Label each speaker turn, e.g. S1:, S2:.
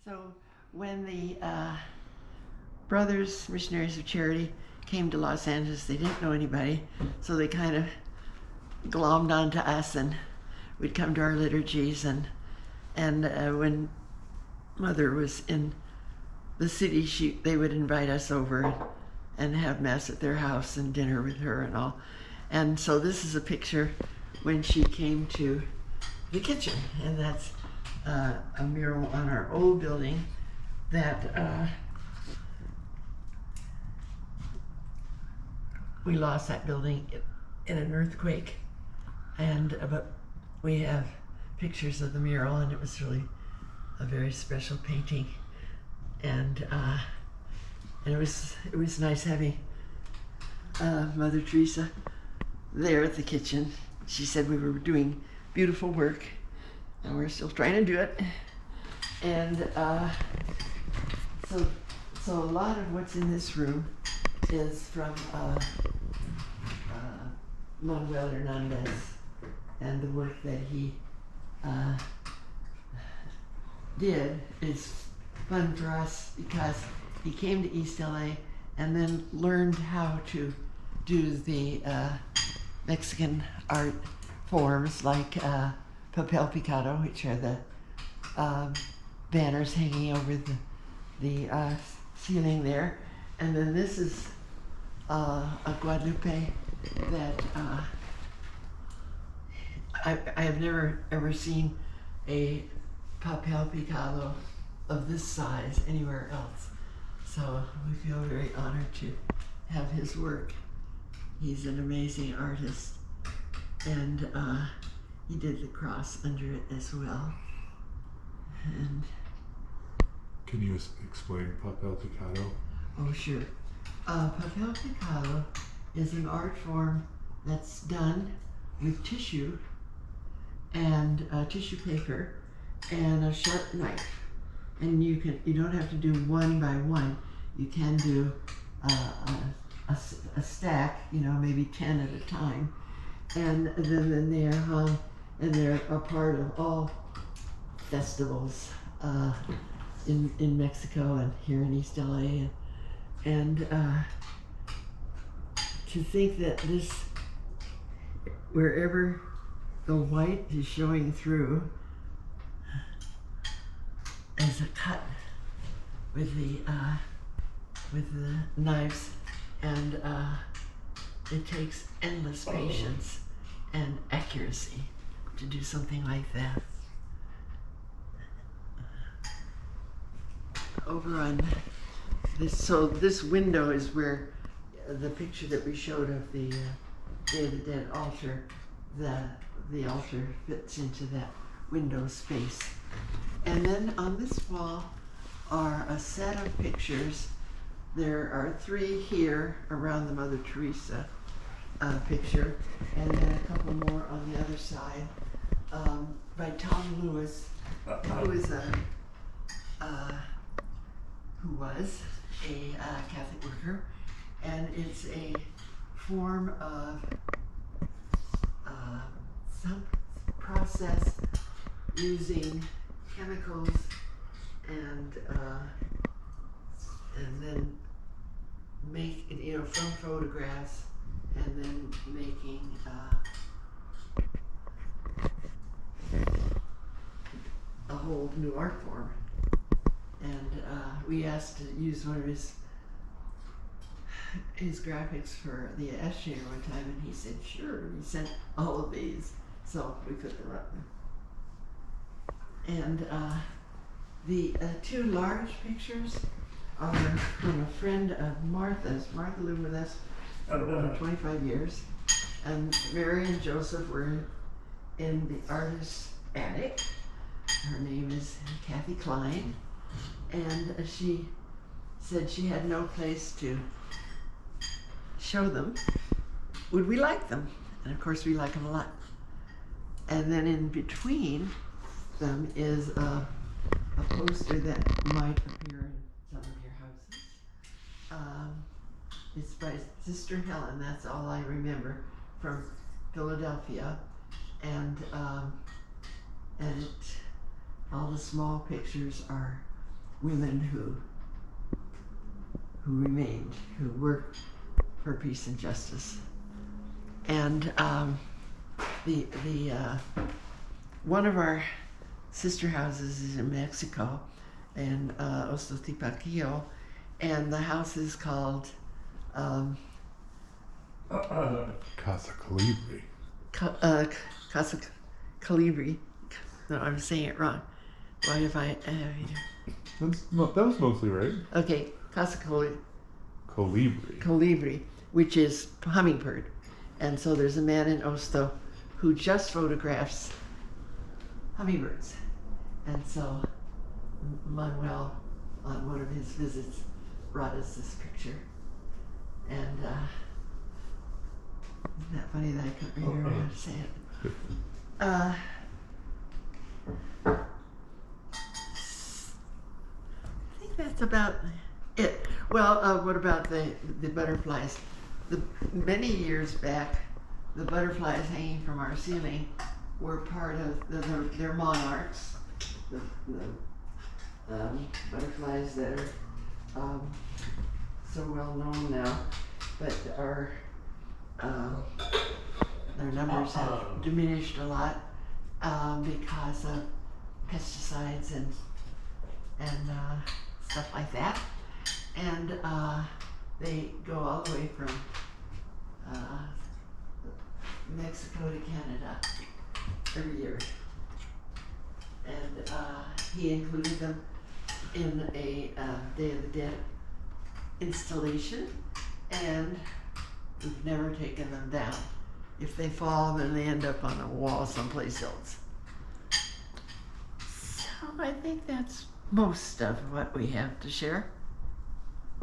S1: So when the Brothers Missionaries of Charity came to Los Angeles, they didn't know anybody, so they kind of glommed onto us, and we'd come to our liturgies, and when Mother was in the city, they would invite us over and have mass at their house and dinner with her and all. And so this is a picture when she came to the kitchen, and that's a mural on our old building that we lost that building in an earthquake, and but we have pictures of the mural, and it was really a very special painting, and it was nice having Mother Teresa there at the kitchen. She said we were doing beautiful work, and we're still trying to do it. And so a lot of what's in this room is from Manuel Hernandez and the work that he did is fun for us because he came to East LA and then learned how to do the Mexican art forms like papel picado, which are the banners hanging over the ceiling there. And then this is a Guadalupe that I have never ever seen a papel picado of this size anywhere else. So we feel very honored to have his work. He's an amazing artist, and he did the cross under it as well. And
S2: can you explain papel picado?
S1: Oh, sure. Papel picado is an art form that's done with tissue and tissue paper and a sharp knife. And you don't have to do one by one. You can do a stack, maybe 10 at a time. And then they are hung, and they're a part of all festivals in Mexico and here in East LA. And to think that this, wherever the white is showing through, as a cut with the knives, and it takes endless patience and accuracy to do something like that. Over on this, so this window is where the picture that we showed of the Day of the Dead altar, the altar fits into that window space. And then on this wall are a set of pictures. There are 3 here around the Mother Teresa picture, and then a couple more on the other side by Tom Lewis, who was a Catholic worker, and it's a form of some process using chemicals and then make it, from photographs, and then making a whole new art form. And we asked to use one of his graphics for the essay one time, and he said sure. He sent all of these, so we put them up. And the 2 large pictures are from a friend of Martha's. Martha lived with us for over 25 years, and Mary and Joseph were in the artist's attic. Her name is Kathy Klein, and she said she had no place to show them. Would we like them? And of course we like them a lot. And then in between them is a poster that might appear in some of your houses. It's by Sister Helen, that's all I remember, from Philadelphia, and all the small pictures are women who remained, who worked for peace and justice. And the one of our sister houses is in Mexico, in Ostotipaquillo, and the house is called
S2: Casa Calibri.
S1: Casa Calibri. No, I'm saying it wrong. Why have I?
S2: That was mostly right.
S1: Okay, Casa
S2: Colibri.
S1: Colibri, which is hummingbird. And so there's a man in Osto who just photographs hummingbirds. And so Manuel, on one of his visits, brought us this picture. And isn't that funny that I couldn't remember how to say it? I think that's about it. Well, what about the butterflies? Many years back, the butterflies hanging from our ceiling were part of their monarchs. The butterflies that are so well known now, but their numbers have diminished a lot because of pesticides and stuff like that. And they go all the way from Mexico to Canada every year. And he included them in a Day of the Dead installation, and we've never taken them down. If they fall, then they end up on a wall someplace else. So I think that's most of what we have to share.